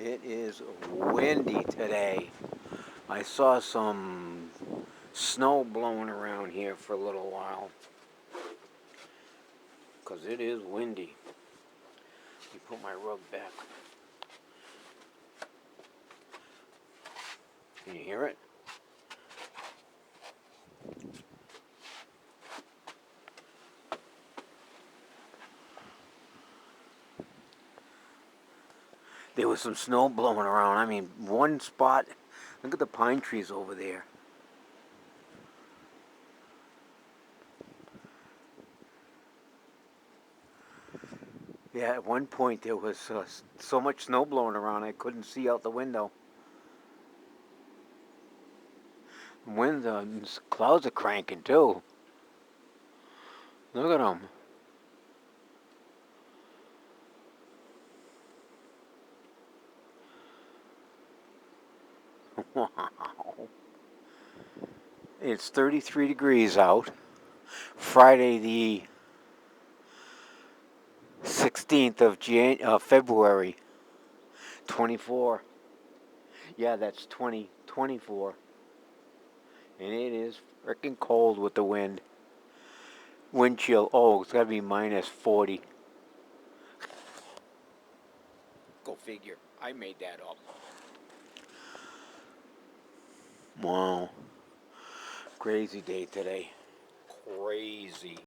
It is windy today. I saw some snow blowing around here for a little while because it is windy. Let me put my rug back. Can you hear it? There was some snow blowing around. I mean, one spot. Look at the pine trees over there. Yeah, at one point there was so much snow blowing around I couldn't see out the window. Wind, clouds are cranking too. Look at them. Wow. It's 33 degrees out. Friday the 16th of February, 24. Yeah, that's 2024. And it is freaking cold with the wind. Wind chill. Oh, it's got to be minus 40. Go figure. I made that up. Wow. Crazy day today. Crazy.